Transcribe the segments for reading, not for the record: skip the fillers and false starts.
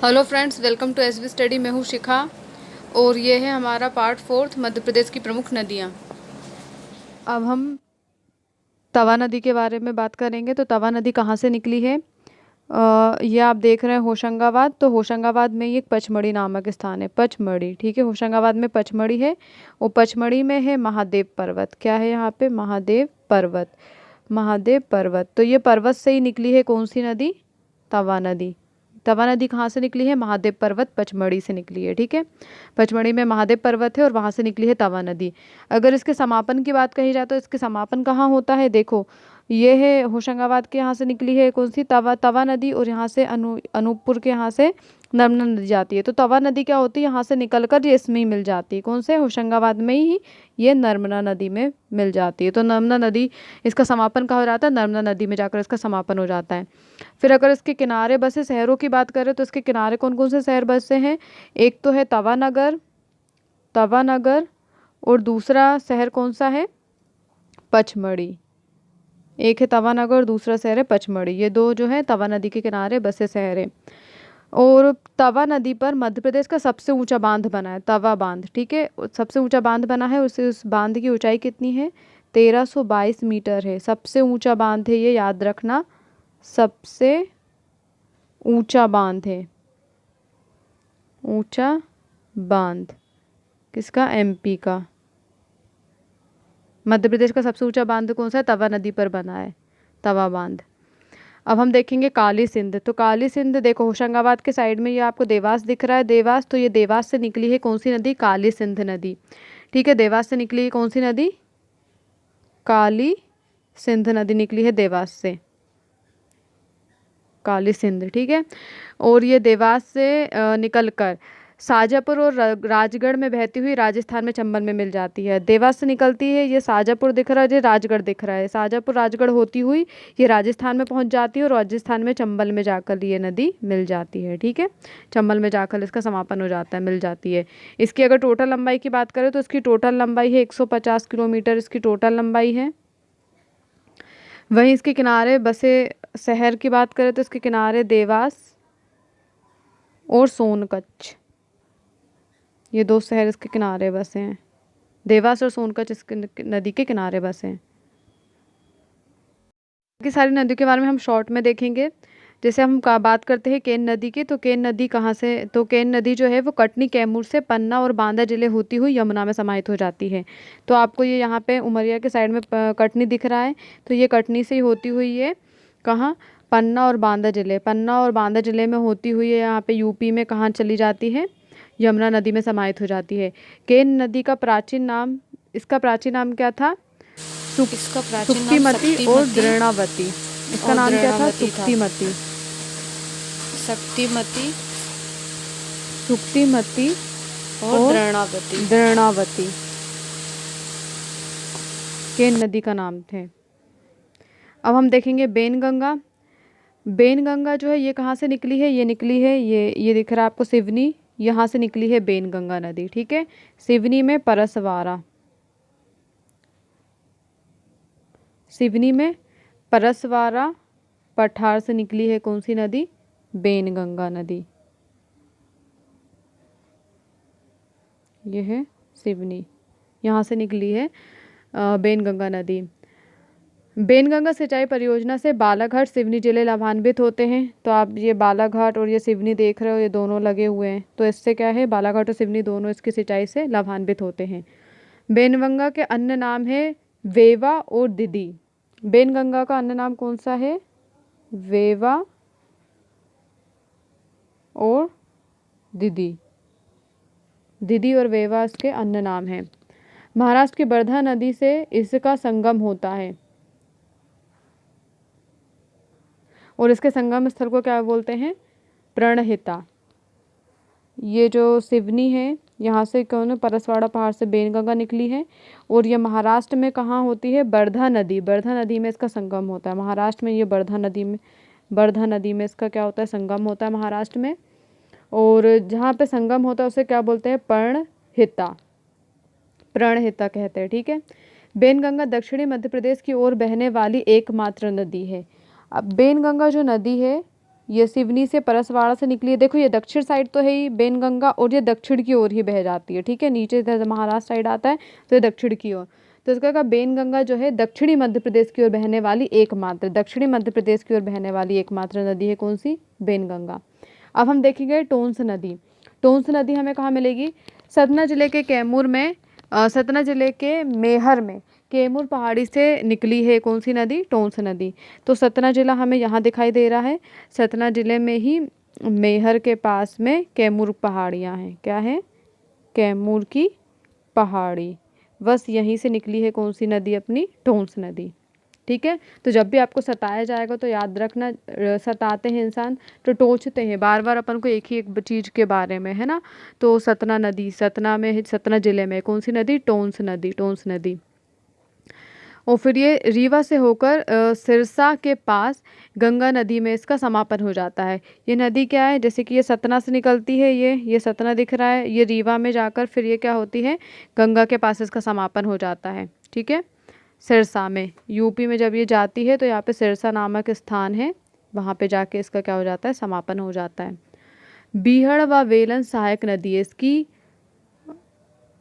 Hello friends, welcome to SB study. मैं हूँ शिखा और ये है हमारा पार्ट 4 मध्य प्रदेश की प्रमुख नदियाँ। अब हम तवा नदी के बारे में बात करेंगे। तो तवा नदी कहाँ से निकली है? ये आप देख रहे हैं होशंगाबाद। तो होशंगाबाद में ही एक पचमढ़ी नामक स्थान है, पचमढ़ी। ठीक है, होशंगाबाद में पचमढ़ी है। वो पचमढ़ी में है महादेव पर्वत। क्या है यहाँ पे? महादेव पर्वत। महादेव पर्वत। तो ये पर्वत से ही निकली है कौन सी नदी? तवा नदी। तवा नदी कहाँ से निकली है? महादेव पर्वत पचमढ़ी से निकली है। ठीक है, पचमढ़ी में महादेव पर्वत है और वहाँ से निकली है तवा नदी। अगर इसके समापन की बात कही जाए तो इसके समापन कहाँ होता है? देखो, ये है होशंगाबाद के यहाँ से निकली है कौन सी? तवा नदी। और यहाँ से अनूपपुर के यहाँ से नर्मदा नदी जाती है। तो तवा नदी क्या होती है? यहाँ से निकलकर ये इसमें ही मिल जाती है। कौन से? होशंगाबाद में ही ये नर्मदा नदी में मिल जाती है। तो नर्मदा नदी, इसका समापन कहाँ हो जाता है? नर्मदा नदी में जाकर इसका समापन हो जाता है। फिर अगर इसके किनारे बसे शहरों की बात करें तो इसके किनारे कौन कौन से शहर बसे हैं? एक तो है तवानगर, तवानगर। और दूसरा शहर कौन सा है? पचमढ़ी। एक है तवानगर और दूसरा शहर है पचमढ़ी। ये दो जो है तवा नदी के किनारे बसे शहर है। और तवा नदी पर मध्य प्रदेश का सबसे ऊंचा बांध बना है, तवा बांध। ठीक है, सबसे ऊंचा बांध बना है। उस बांध की ऊंचाई कितनी है? 1322 मीटर है। सबसे ऊंचा बांध है ये, याद रखना। सबसे ऊंचा बांध है, ऊंचा बांध किसका? एमपी का। मध्य प्रदेश का सबसे ऊंचा बांध कौन सा है? तवा नदी पर बना है, तवा बांध। अब हम देखेंगे काली सिंध। तो काली सिंध देखो, होशंगाबाद के साइड में ये आपको देवास दिख रहा है, देवास। तो ये देवास से निकली है कौन सी नदी? काली सिंध नदी। ठीक है, देवास से निकली है कौन सी नदी? काली सिंध नदी निकली है देवास से, काली सिंध। ठीक है, और ये देवास से निकलकर शाजापुर और राजगढ़ में बहती हुई राजस्थान में चंबल में मिल जाती है। देवास से निकलती है, ये शाजापुर दिख रहा है, ये राजगढ़ दिख रहा है। शाजापुर राजगढ़ होती हुई ये राजस्थान में पहुंच जाती है और राजस्थान में चंबल में जाकर ये नदी मिल जाती है। ठीक है, चंबल में जाकर इसका समापन हो जाता है, मिल जाती है। इसकी अगर टोटल लंबाई की बात करें तो इसकी टोटल लंबाई है 150 किलोमीटर, इसकी टोटल लंबाई है। वहीं इसके किनारे बसे शहर की बात करें तो इसके किनारे देवास और सोनकच्छ, ये दो शहर इसके किनारे बसे हैं। देवास और सोनकच्छ इसके नदी के किनारे बसे हैं। बाकी सारी नदियों के बारे में हम शॉर्ट में देखेंगे। जैसे हम बात करते हैं केन नदी की, तो केन नदी कहाँ से? तो केन नदी जो है वो कटनी, कैमूर से पन्ना और बांदा जिले होती हुई यमुना में समाहित हो जाती है। तो आपको ये यहाँ पे उमरिया के साइड में कटनी दिख रहा है। तो ये कटनी से ही होती हुई है कहाँ? पन्ना और बांदा जिले, पन्ना और बांदा जिले में होती हुई है यहाँ पे यूपी में कहाँ चली जाती है? यमुना नदी में समाहित हो जाती है। केन नदी का प्राचीन नाम, इसका प्राचीन नाम क्या था? इसका प्राचीन नाम सुक्तिमती और द्रोणावती। इसका नाम क्या था? सुक्तिमती, शक्तिमती सुक्तिमती और द्रोणावती। द्रोणावती केन नदी का नाम थे। अब हम देखेंगे बेनगंगा। बेनगंगा जो है ये कहाँ से निकली है? ये निकली है, ये दिख रहा है आपको सिवनी, यहाँ से निकली है बेनगंगा नदी। ठीक है, सिवनी में परसवाड़ा, सिवनी में परसवाड़ा पठार से निकली है कौन सी नदी? बेनगंगा नदी। ये है सिवनी, यहाँ से निकली है बेनगंगा नदी। बेनगंगा सिंचाई परियोजना से बालाघाट सिवनी जिले लाभान्वित होते हैं। तो आप ये बालाघाट और ये सिवनी देख रहे हो, ये दोनों लगे हुए हैं। तो इससे क्या है? बालाघाट और सिवनी दोनों इसकी सिंचाई से लाभान्वित होते हैं। बेनगंगा के अन्य नाम है वेवा और दीदी। बेनगंगा का अन्य नाम कौन सा है? वेवा और दीदी। दीदी और वेवा इसके अन्य नाम हैं। महाराष्ट्र की वर्धा नदी से इसका संगम होता है और इसके संगम स्थल को क्या बोलते हैं? प्रणहिता। ये जो सिवनी है, यहाँ से कौन? परसवाड़ा पहाड़ से बेनगंगा निकली है। और ये महाराष्ट्र में कहाँ होती है? वर्धा नदी, वर्धा नदी में इसका संगम होता है। महाराष्ट्र में ये वर्धा नदी में इसका क्या होता है? संगम होता है महाराष्ट्र में। और जहाँ पे संगम होता है उसे क्या बोलते हैं? प्रणहिता, प्रणहिता कहते हैं। ठीक है, बेनगंगा दक्षिणी मध्य प्रदेश की ओर बहने वाली एकमात्र नदी है। अब बेनगंगा जो नदी है ये सिवनी से परसवाड़ा से निकली है। देखो ये दक्षिण साइड तो है ही बेनगंगा, और ये दक्षिण की ओर ही बह जाती है, ठीक है। नीचे इधर महाराष्ट्र साइड आता है तो ये दक्षिण की ओर। तो इसका कहा बेनगंगा जो है दक्षिणी मध्य प्रदेश की ओर बहने वाली एकमात्र, दक्षिणी मध्य प्रदेश की ओर बहने वाली एकमात्र नदी है कौन सी? बेनगंगा। अब हम देखेंगे टोंस नदी। टोंस नदी हमें कहाँ मिलेगी? सतना जिले के कैमूर में, सतना जिले के मेहर में कैमूर पहाड़ी से निकली है कौन सी नदी? टोंस नदी। तो सतना जिला हमें यहाँ दिखाई दे रहा है, सतना जिले में ही मेहर के पास में कैमूर पहाड़ियाँ हैं। क्या है? कैमूर की पहाड़ी, बस यहीं से निकली है कौन सी नदी? अपनी टोंस नदी, ठीक है। तो जब भी आपको सताया जाएगा तो याद रखना, सताते हैं इंसान तो टोचते हैं बार बार अपन को एक ही एक चीज़ के बारे में, है ना। तो सतना नदी, सतना में, सतना जिले में कौन सी नदी? टोंस नदी, टोंस नदी। और फिर ये रीवा से होकर सिरसा के पास गंगा नदी में इसका समापन हो जाता है। ये नदी क्या है? जैसे कि ये सतना से निकलती है, ये सतना दिख रहा है, ये रीवा में जाकर फिर ये क्या होती है? गंगा के पास इसका समापन हो जाता है, ठीक है। सिरसा में, यूपी में जब ये जाती है तो यहाँ पे सिरसा नामक स्थान है, वहाँ पे जाके इसका क्या हो जाता है? समापन हो जाता है। बीहड़ व वेलन सहायक नदी है इसकी,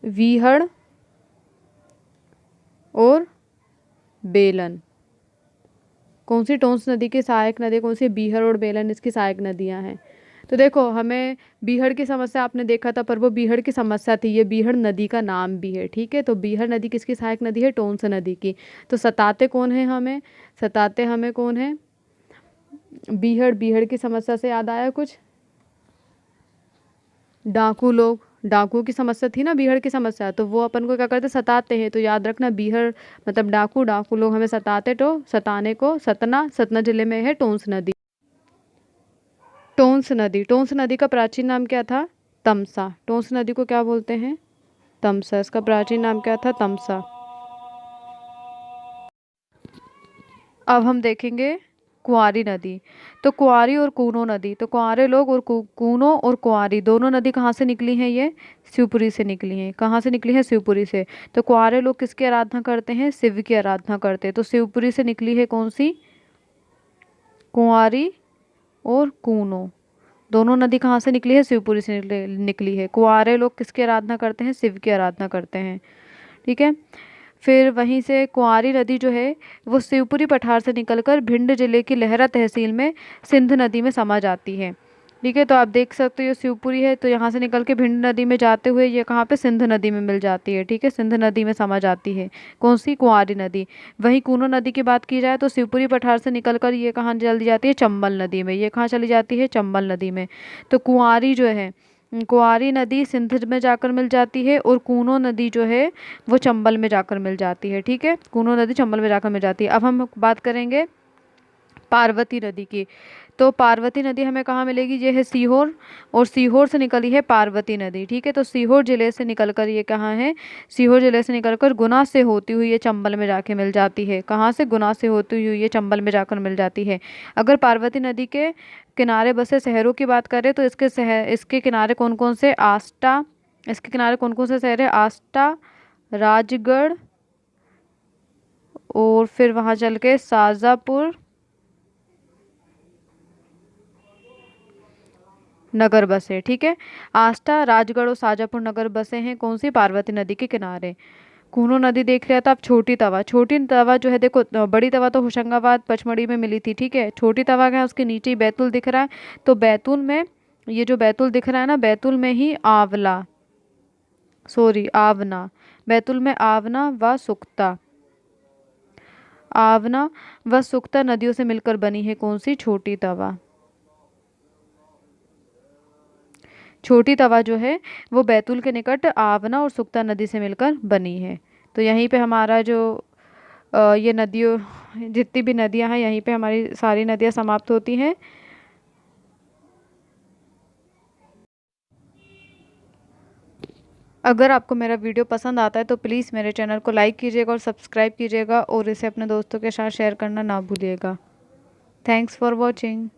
बीहड़ और बेलन कौन सी? टोंस नदी की सहायक नदी कौन सी? बीहड़ और बेलन इसकी सहायक नदियां हैं। तो देखो हमें बीहड़ की समस्या आपने देखा था, पर वो बीहड़ की समस्या थी, ये बीहड़ नदी का नाम भी है, ठीक है। तो बीहड़ नदी किसकी सहायक नदी है? टोंस नदी की। तो सताते कौन है हमें? सताते हमें कौन है? बीहड़। बीहड़ की समस्या से याद आया कुछ? डाकू लोग, डाकू की समस्या थी ना बीहड़ की समस्या, तो वो अपन को क्या करते? सताते हैं। तो याद रखना बीहड़ मतलब डाकू, डाकू लोग हमें सताते। तो सताने को सतना, सतना जिले में है टोंस नदी। टोंस नदी, टोंस नदी का प्राचीन नाम क्या था? तमसा। टोंस नदी को क्या बोलते हैं? तमसा। इसका प्राचीन नाम क्या था? तमसा। अब हम देखेंगे कुंवारी नदी। तो कुंवारी और कूनो नदी, तो कुंवारे लोग और कूनो और कुंवारी दोनों नदी कहाँ से निकली हैं? ये शिवपुरी से निकली हैं। कहाँ से निकली हैं? शिवपुरी से। तो कुंवारे लोग किसकी आराधना करते हैं? शिव की आराधना करते हैं। तो शिवपुरी से निकली है कौन सी? कुंवारी और कूनो, दोनों नदी कहाँ से निकली है? शिवपुरी से निकली है। कुंवारे लोग किसकी आराधना करते हैं? शिव की आराधना करते हैं, ठीक है। फिर वहीं से कुंवारी नदी जो है वो शिवपुरी पठार से निकलकर भिंड जिले की लहरा तहसील में सिंध नदी में समा जाती है, ठीक है। तो आप देख सकते हो ये शिवपुरी है, तो यहाँ से निकल के भिंड नदी में जाते हुए ये कहाँ पे? सिंध नदी में मिल जाती है, ठीक है। सिंध नदी में समा जाती है कौन सी? कुंवारी नदी। वहीं कूनो नदी की बात की जाए तो शिवपुरी पठार से निकलकर ये कहाँ चली जाती है? चंबल नदी में। ये कहाँ चली जाती है? चंबल नदी में। तो कुंवारी जो है, कुंवारी नदी सिंध में जाकर मिल जाती है, और कूनो नदी जो है वो चंबल में जाकर मिल जाती है, ठीक है। कूनो नदी चंबल में जाकर मिल जाती है। अब हम बात करेंगे पार्वती नदी की। तो पार्वती नदी हमें कहाँ मिलेगी? ये है सीहोर, और सीहोर से निकली है पार्वती नदी, ठीक है। तो सीहोर जिले से निकलकर ये कहाँ है? सीहोर जिले से निकलकर गुना से होती हुई ये चंबल में जाके मिल जाती है। कहाँ से? गुना से होती हुई ये चंबल में जाकर मिल जाती है। अगर पार्वती नदी के किनारे बसे शहरों की बात करें तो इसके किनारे कौन कौन से? आष्टा, इसके किनारे कौन कौन से शहर है? आष्टा, राजगढ़, और फिर वहाँ चल के शाजापुर नगर बसे, ठीक है। आष्टा, राजगढ़ और शाजापुर नगर बसे हैं कौन सी? पार्वती नदी के किनारे। कूनो नदी देख लिया था। अब छोटी तवा, छोटी तवा जो है देखो, बड़ी तवा तो होशंगाबाद पचमढ़ी में मिली थी, ठीक है। छोटी तवा क्या है? उसके नीचे ही बैतूल दिख रहा है। तो बैतूल में, ये जो बैतूल दिख रहा है ना, बैतूल में ही आवला, सॉरी आवना, बैतूल में आवना व सुक्ता, आवना व सुक्ता नदियों से मिलकर बनी है कौन सी? छोटी तवा। छोटी तवा जो है वो बैतूल के निकट आवना और सुक्ता नदी से मिलकर बनी है। तो यहीं पे हमारा जो ये नदियों, जितनी भी नदियां हैं, यहीं पे हमारी सारी नदियां समाप्त होती हैं। अगर आपको मेरा वीडियो पसंद आता है तो प्लीज़ मेरे चैनल को लाइक कीजिएगा और सब्सक्राइब कीजिएगा, और इसे अपने दोस्तों के साथ शेयर करना ना भूलिएगा। Thanks for watching.